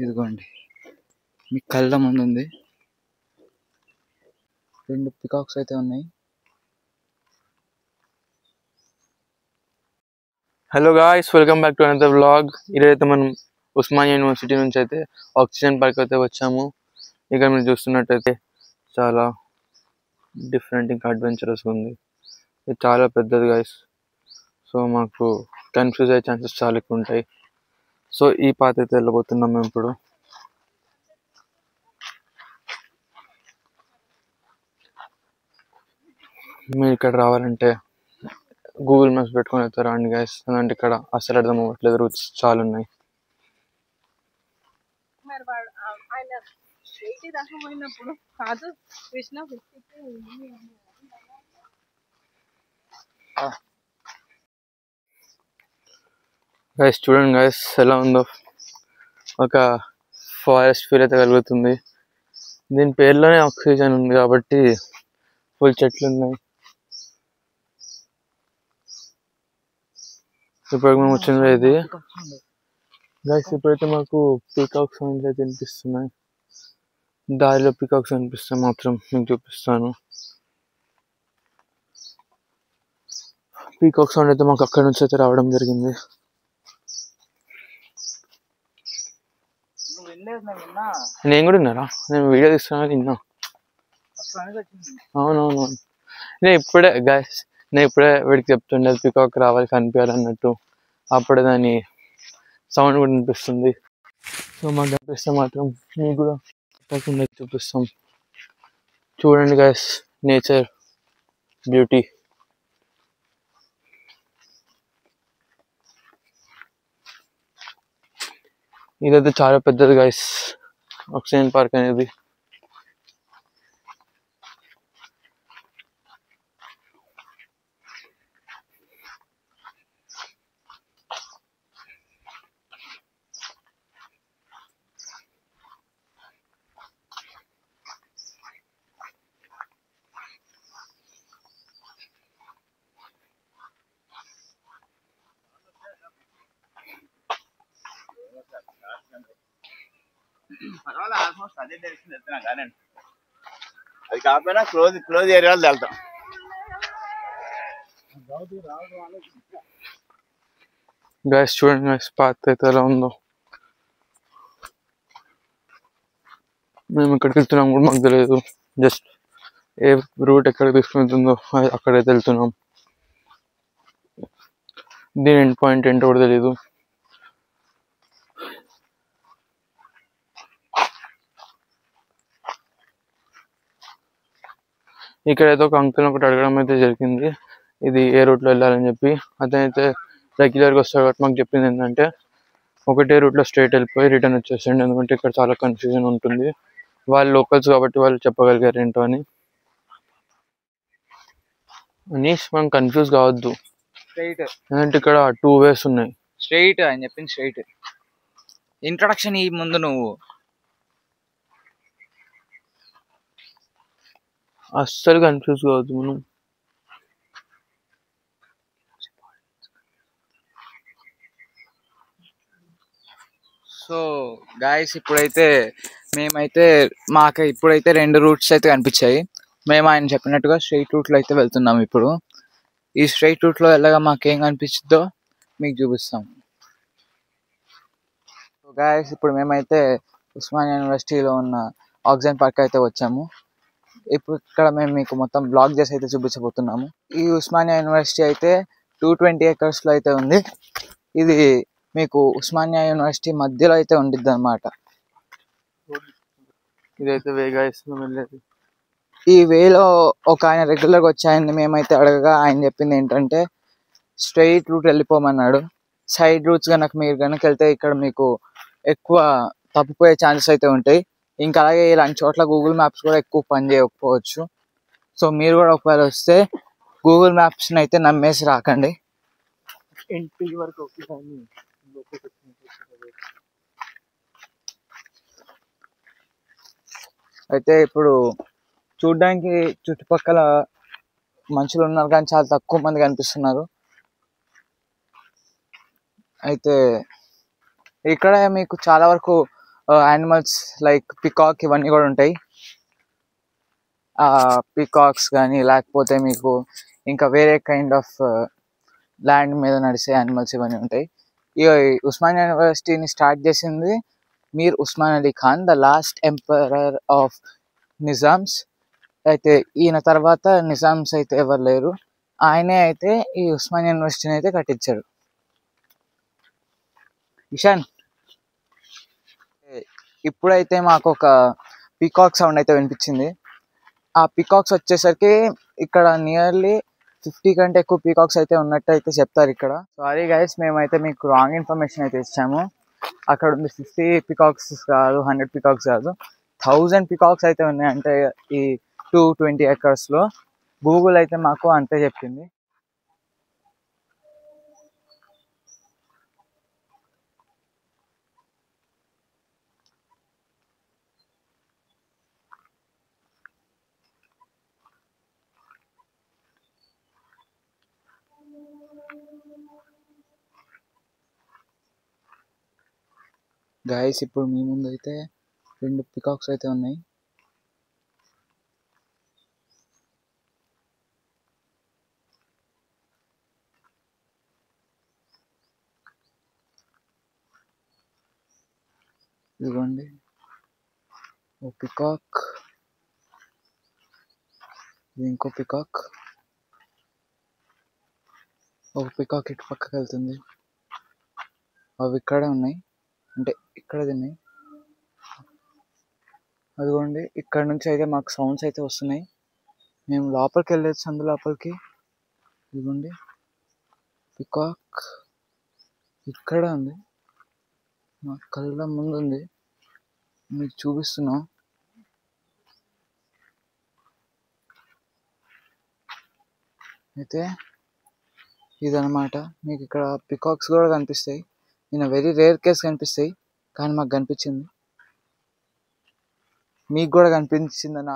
ఇదిగోండి మీ కళ్ళ ముందు ఉంది. 2 పికాక్స్ అయితే ఉన్నాయి. Hello guys, welcome back to another vlog. ఈరోజైతే మనం ఉస్మానియా యూనివర్సిటీ నుంచి అయితే ఆక్సిజన్ పార్క్ అయితే వచ్చాము. ఇక్కడ మీరు చూస్తున్నట్టయితే చాలా డిఫరెంట్ ఇంకా అడ్వెంచరస్ ఉంది. ఇది చాలా పెద్దది గాయస్. సో మాకు కన్ఫ్యూజ్ అయ్యే ఛాన్సెస్ చాలా ఎక్కువ ఉంటాయి. సో ఈ పాత అయితే వెళ్ళబోతున్నాం మేము ఇప్పుడు. మీరు ఇక్కడ రావాలంటే గూగుల్ మ్యాప్స్ పెట్టుకొని అయితే రండి గాయస్. ఎందుకంటే ఇక్కడ అసలు అర్థం అవ్వట్లేదు, రూట్స్ చాలా ఉన్నాయి. గైస్ చూడండి గైస్ ఎలా ఉందో, ఒక ఫారెస్ట్ ఫీల్ అయితే కలుగుతుంది. దీని పేరులోనే ఆక్సిజన్ ఉంది కాబట్టి ఫుల్ చెట్లు ఉన్నాయి. ఇప్పుడు మేము వచ్చింది ఇది గైస్. ఇప్పుడైతే మాకు పీకాక్ సౌండ్స్ అయితే వినిపిస్తున్నాయి. దారిలో పీకాక్స్ వినిపిస్తే మాత్రం మీకు చూపిస్తాను. పీకాక్ సౌండ్ అయితే మాకు అక్కడి నుంచి అయితే రావడం జరిగింది. నేను కూడా విన్నారా? నేను వీడియో తీస్తున్నా విన్నా. అవునవును, నేను ఇప్పుడే గైస్ వీడికి చెప్తుండే పీకాక్ రావాలి కనిపించాలన్నట్టు. అప్పుడే దాని సౌండ్ కూడా వినిపిస్తుంది. సో మాకు కనిపిస్తే మాత్రం మీకు కూడా తప్పకుండా చూపిస్తాం. చూడండి గైస్, నేచర్ బ్యూటీ. ఇదైతే చాలా పెద్దది గైస్, ఆక్సిజన్ పార్క్ అనేది. అది కాకపోయినా క్లోజ్ ఏరియాలో వెళ్తాం. గైస్ చూడండి గైస్, పాత్ అయితే ఎలా ఉందో. మేము ఎక్కడికి వెళ్తున్నాం కూడా మాకు తెలియదు. జస్ట్ ఏ రూట్ ఎక్కడికి తీసుకుని అక్కడైతే వెళ్తున్నాం. దీని ఎండ్ పాయింట్ ఏంటో కూడా తెలీదు. ఇక్కడైతే ఒక అంకుల్ ఒకటి అడగడం అయితే జరిగింది, ఇది ఏ రూట్లో వెళ్ళాలని చెప్పి. అతనైతే రెగ్యులర్గా వస్తాడు కాబట్టి మాకు చెప్పింది ఏంటంటే ఒకటే రూట్లో స్ట్రైట్ వెళ్ళిపోయి రిటర్న్ వచ్చేసండి, ఎందుకంటే ఇక్కడ చాలా కన్ఫ్యూజన్ ఉంటుంది. వాళ్ళు లోకల్స్ కాబట్టి వాళ్ళు చెప్పగలిగారు ఏంటో అని. అనీష్ మనం కన్ఫ్యూజ్ కావద్దు, ఎందుకంటే ఇక్కడ 2 ways ఉన్నాయి. స్ట్రైట్ అని చెప్పింది, స్ట్రైట్. ఇంట్రొడక్షన్ ఈ ముందు నువ్వు అస్సలు కన్ఫ్యూజ్ కావద్దు మనం. సో గాయస్, ఇప్పుడైతే మాకు ఇప్పుడైతే 2 రూట్స్ అయితే కనిపించాయి. మేము ఆయన చెప్పినట్టుగా స్ట్రైట్ రూట్లో అయితే వెళ్తున్నాం. ఇప్పుడు ఈ స్ట్రైట్ రూట్లో వెళ్ళగా మాకేం కనిపించిందో మీకు చూపిస్తాం. సో గాయస్, ఇప్పుడు మేమైతే ఉస్మానియా యూనివర్సిటీలో ఉన్న ఆక్సిజన్ పార్క్ అయితే వచ్చాము. ఇప్పుడు ఇక్కడ మేము మీకు మొత్తం బ్లాగ్ చేసి అయితే చూపించబోతున్నాము. ఈ ఉస్మానియా యూనివర్సిటీ అయితే 220 acres లో అయితే ఉంది. ఇది మీకు ఉస్మానియా యూనివర్సిటీ మధ్యలో అయితే ఉండిద్ది అనమాట. ఇదైతే వేగా ఇస్తున్నాం వెళ్ళేది. ఈ వేలో ఒక ఆయన రెగ్యులర్గా వచ్చాయని మేమైతే అడగగా ఆయన చెప్పింది ఏంటంటే స్ట్రైట్ రూట్ వెళ్ళిపోమన్నాడు. సైడ్ రూట్స్ కనుక మీరు కనుక వెళ్తే ఇక్కడ మీకు ఎక్కువ తప్పిపోయే ఛాన్సెస్ అయితే ఉంటాయి. ఇంకా అలాగే ఇలాంటి చోట్ల గూగుల్ మ్యాప్స్ కూడా ఎక్కువ పని చేయకపోవచ్చు. సో మీరు కూడా ఒకవేళ వస్తే గూగుల్ మ్యాప్స్ని అయితే నమ్మేసి రాకండి. ఇంటి వరకు అయితే ఇప్పుడు చూడ్డానికి చుట్టుపక్కల మనుషులు ఉన్నారు కానీ చాలా తక్కువ మంది కనిపిస్తున్నారు. అయితే ఇక్కడ మీకు చాలా వరకు యానిమల్స్ లైక్ పికాక్ ఇవన్నీ కూడా ఉంటాయి. పికాక్స్ కానీ లేకపోతే మీకు ఇంకా వేరే కైండ్ ఆఫ్ ల్యాండ్ మీద నడిచే యానిమల్స్ ఇవన్నీ ఉంటాయి. ఈ ఉస్మానియా యూనివర్సిటీని స్టార్ట్ చేసింది Mir Osman Ali Khan, the last emperor of Nizams. అయితే ఈయన తర్వాత నిజామ్స్ అయితే ఎవరు లేరు, ఆయనే అయితే ఈ ఉస్మానియా యూనివర్సిటీని అయితే కట్టించాడు. ఇషాన్, ఇప్పుడైతే మాకు ఒక పీకాక్ సౌండ్ అయితే వినిపించింది. ఆ పీకాక్స్ వచ్చేసరికి ఇక్కడ నియర్లీ 50 కంటే ఎక్కువ పీకాక్స్ అయితే ఉన్నట్టు అయితే చెప్తారు ఇక్కడ. సారీ గైస్, మేమైతే మీకు రాంగ్ ఇన్ఫర్మేషన్ అయితే ఇచ్చాము. అక్కడ ఉంది 50 పీకాక్స్ కాదు, 100 పీకాక్స్ కాదు, 1000 పీకాక్స్ అయితే ఉన్నాయంటే ఈ 220 acres లో. గూగుల్ అయితే మాకు అంతే చెప్పింది. గైస్, ఇప్పుడు మీ ముందు అయితే 2 పీకాక్స్ అయితే ఉన్నాయి. ఇదిగోండి ఓ పికాక్, ఇది ఇంకో పికాక్. ఒక పికాక్ ఇటు పక్కకి వెళ్తుంది, అవి ఇక్కడే ఉన్నాయి, అంటే ఇక్కడ తిన్నాయి. అదిగోండి ఇక్కడ నుంచి అయితే మాకు సౌండ్స్ అయితే వస్తున్నాయి. మేము లోపలికి వెళ్ళేది సందు లోపలికి. ఇదిగోండి పికాక్ ఇక్కడ ఉంది, మా కళ్ళ ముందు ఉంది, మీకు చూపిస్తున్నాం. అయితే ఇదనమాట, మీకు ఇక్కడ పికాక్స్ కూడా కనిపిస్తాయి. ఇన్ వెరీ రేర్ కేస్ కనిపిస్తాయి, కానీ మాకు కనిపించింది. మీకు కూడా కనిపించిందని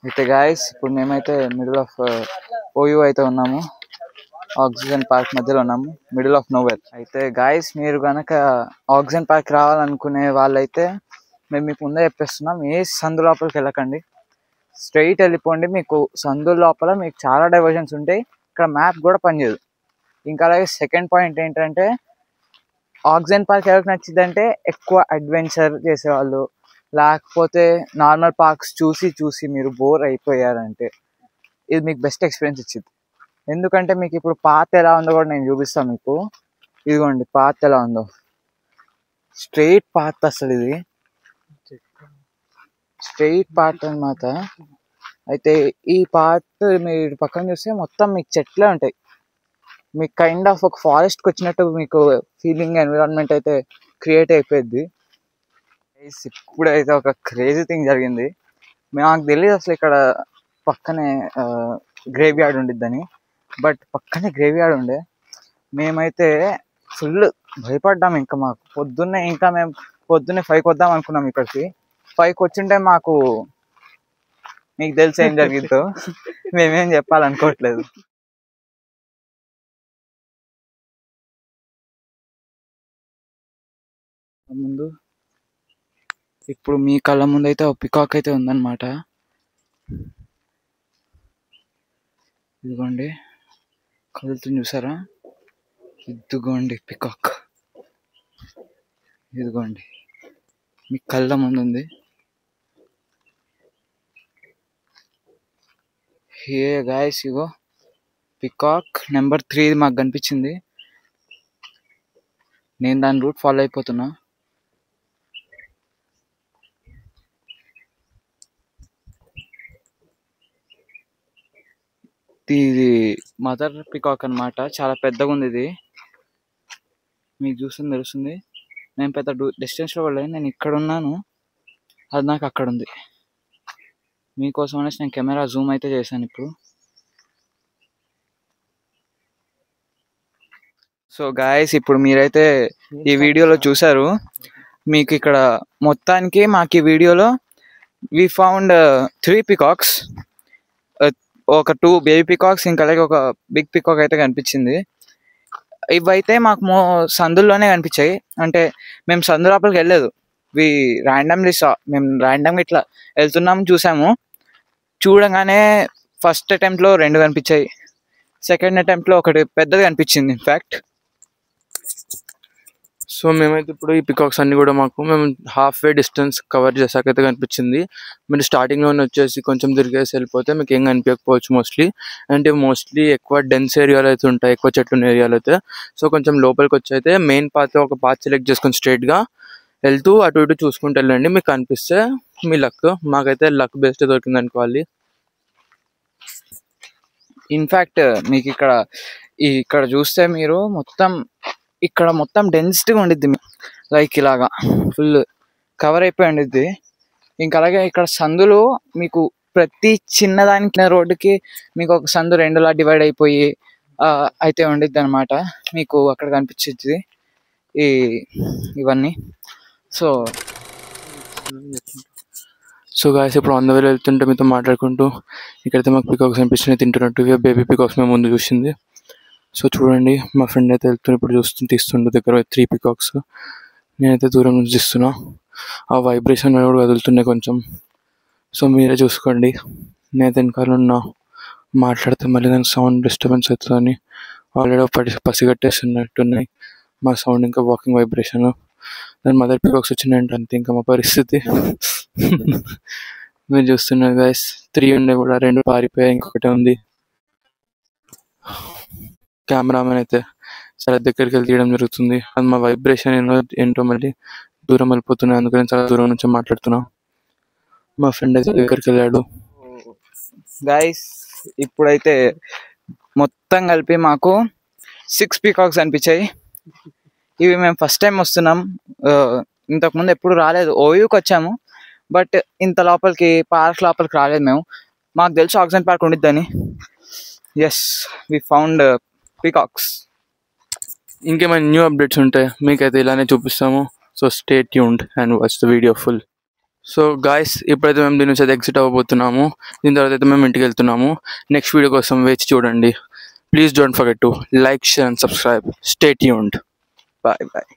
అయితే గాయస్, ఇప్పుడు మేమైతే మిడిల్ ఆఫ్ ఓయూ అయితే ఉన్నాము, ఆక్సిజన్ పార్క్ మధ్యలో ఉన్నాము, మిడిల్ ఆఫ్ నోవేర్. అయితే గాయస్, మీరు కనుక ఆక్సిజన్ పార్క్ రావాలనుకునే వాళ్ళైతే మేము మీకు ముందే చెప్పేస్తున్నాం, ఏ సందు లోపలికి వెళ్ళకండి, స్ట్రైట్ వెళ్ళిపోండి. మీకు సందు లోపల మీకు చాలా డైవర్షన్స్ ఉంటాయి, ఇక్కడ మ్యాప్ కూడా పనిచేయదు. ఇంకా అలాగే సెకండ్ పాయింట్ ఏంటంటే, ఆక్సిజన్ పార్క్ ఎవరికి నచ్చిందంటే ఎక్కువ అడ్వెంచర్ చేసేవాళ్ళు, లేకపోతే నార్మల్ పార్క్స్ చూసి చూసి మీరు బోర్ అయిపోయారంటే ఇది మీకు బెస్ట్ ఎక్స్పీరియన్స్ ఇచ్చింది. ఎందుకంటే మీకు ఇప్పుడు పాత్ ఎలా ఉందో కూడా నేను చూపిస్తాను మీకు. ఇదిగోండి పాత్ ఎలా ఉందో, స్ట్రైట్ పాత్, అసలు ఇది స్ట్రైట్ పాత్ అన్నమాట. అయితే ఈ పాత్ మీరు పక్కన చూస్తే మొత్తం మీకు చెట్లే ఉంటాయి, మీకు కైండ్ ఆఫ్ ఒక ఫారెస్ట్కి వచ్చినట్టు మీకు ఫీలింగ్, ఎన్విరాన్మెంట్ అయితే క్రియేట్ అయిపోయింది. ఇప్పుడైతే ఒక క్రేజీ థింగ్ జరిగింది. నాకు తెలియదు అసలు ఇక్కడ పక్కనే గ్రేవ్ యార్డ్ ఉండిద్దని, బట్ పక్కనే గ్రేవ్ యార్డ్ ఉండే. మేమైతే ఫుల్ భయపడ్డాం. ఇంకా మాకు పొద్దున్నే, ఇంకా మేము పొద్దున్నే 5కి వద్దాం అనుకున్నాం ఇక్కడికి. 5కి వచ్చింటే మాకు మీకు తెలిసి ఏం జరిగిద్దో మేమేం చెప్పాలనుకోవట్లేదు. ముందు ఇప్పుడు మీ కళ్ళ ముందు అయితే ఒక పికాక్ అయితే ఉందన్నమాట. ఇదిగోండి కదులుతుంది చూసారా, ఇదిగోండి పికాక్, ఇదిగోండి మీ కళ్ళ ముందు ఉంది. హే గాయస్, ఇగో పికాక్ నెంబర్ 3 మాకు కనిపించింది. నేను దాని రూట్ ఫాలో అయిపోతున్నా. ఇది మదర్ పికాక్ అన్నమాట, చాలా పెద్దగా ఉంది ఇది, మీకు చూస్తుంది తెలుస్తుంది. నేను పెద్ద డిస్టెన్స్లో కూడా లేదు, నేను ఇక్కడ ఉన్నాను, అది నాకు అక్కడ ఉంది. మీకోసం అనేసి నేను కెమెరా జూమ్ అయితే చేశాను ఇప్పుడు. సో గాయస్ ఇప్పుడు మీరైతే ఈ వీడియోలో చూసారు. మీకు ఇక్కడ మొత్తానికి మాకు ఈ వీడియోలో వి ఫౌండ్ 3 పికాక్స్, ఒక 2 బేబీ పికాక్స్, ఇంకా అలాగే ఒక బిగ్ పికాక్ అయితే కనిపించింది. ఇవైతే మాకు సందుల్లోనే కనిపించాయి. అంటే మేము సందు లోపలికి వెళ్ళలేదు. మేము ర్యాండమ్గా ఇట్లా వెళ్తున్నాము, చూసాము. చూడగానే ఫస్ట్ అటెంప్ట్లో 2 కనిపించాయి, సెకండ్ అటెంప్ట్లో ఒకటి పెద్దది కనిపించింది ఇన్ఫ్యాక్ట్. సో మేమైతే ఇప్పుడు ఈ పికాక్స్ అన్ని కూడా మేము హాఫ్ వే డిస్టెన్స్ కవర్ చేసాకైతే కనిపించింది. మీరు స్టార్టింగ్లోనే వచ్చేసి కొంచెం తిరిగేసి వెళ్ళిపోతే మీకు ఏం కనిపించకపోవచ్చు మోస్ట్లీ. అంటే మోస్ట్లీ ఎక్కువ డెన్స్ ఏరియాలు అయితే ఉంటాయి, ఎక్కువ చెట్లు ఉన్న ఏరియాలు అయితే. సో కొంచెం లోపలికి వచ్చి అయితే మెయిన్ పాత్ ఒక పాత్ సెలెక్ట్ చేసుకొని స్ట్రైట్గా వెళ్తూ అటు ఇటు చూసుకుంటూ వెళ్ళండి. మీకు కనిపిస్తే మీ లక్. మాకైతే లక్ బేస్డ్ దొరికింది అనుకోవాలి. ఇన్ఫ్యాక్ట్ మీకు ఇక్కడ చూస్తే మీరు ఇక్కడ మొత్తం డెన్సిటీగా ఉండిద్ది, లైక్ ఇలాగా ఫుల్ కవర్ అయిపోయి ఉండిద్ది. ఇంకా అలాగే ఇక్కడ సందులు మీకు ప్రతి చిన్నదానికి రోడ్డుకి మీకు ఒక సందు 2లా డివైడ్ అయిపోయి అయితే ఉండిద్ది అనమాట. మీకు అక్కడ కనిపించేది ఇవన్నీ. సో గాయస్ ఇప్పుడు ఆన్ ద వే వెళ్తుంటే మీతో మాట్లాడుకుంటూ ఇక్కడైతే మాకు పికాక్స్ అనిపించినాయి తింటున్నట్టు. బేబీ పికాక్స్ మేము ముందు చూసింది. సో చూడండి, మా ఫ్రెండ్ అయితే ఇప్పుడు తీస్తుండే దగ్గర 3 పికాక్స్. నేనైతే దూరం నుంచి తీస్తున్నా. ఆ వైబ్రేషన్ కూడా వదులుతున్నాయి కొంచెం. సో మీరే చూసుకోండి. నేనైతే వెనకాల ఉన్నా, మాట్లాడితే మళ్ళీ దానికి సౌండ్ డిస్టర్బెన్స్ అవుతుందని ఆల్రెడీ పసిగట్టేస్తున్నట్టున్నాయి. మా సౌండ్ ఇంకా వాకింగ్ వైబ్రేషన్. దాని మదర్ పికాక్స్ వచ్చినాయంటే అంతే ఇంకా మా పరిస్థితి. మీరు చూస్తున్నారు గైస్, 3 ఉండే కూడా 2 పారిపోయాయి, ఇంకొకటి ఉంది. కెమెరామెన్ అయితే చాలా దగ్గరికి వెళ్ళి తీయడం జరుగుతుంది. అది మా వైబ్రేషన్ ఏంటో మళ్ళీ దూరం వెళ్ళిపోతున్నాయి, అందుకని చాలా దూరం నుంచి మాట్లాడుతున్నా. మా ఫ్రెండ్ అయితే దగ్గరికి వెళ్ళాడు. గైస్ ఇప్పుడైతే మొత్తం కలిపి మాకు 6 పీకాక్స్ అనిపించాయి. ఇవి మేము ఫస్ట్ టైం వస్తున్నాం, ఇంతకుముందు ఎప్పుడు రాలేదు. ఓయూకి వచ్చాము బట్ ఇంత లోపలికి పార్క్ లోపలికి రాలేదు మేము. మాకు తెలుసు ఆక్సిజన్ పార్క్ ఉండిద్దని. Yes, we found peacocks. ఇంకేమైనా న్యూ అప్డేట్స్ ఉంటాయి మీకైతే ఇలానే చూపిస్తాము. So stay tuned and watch the video full. So guys ఇప్పుడైతే మేము దీని నుంచి అయితే ఎగ్జిట్ అవ్వబోతున్నాము. దీని తర్వాత అయితే మేము ఇంటికి వెళ్తున్నాము. నెక్స్ట్ వీడియో కోసం వేచి చూడండి. Please don't forget to like, share and subscribe. Stay tuned. Bye bye.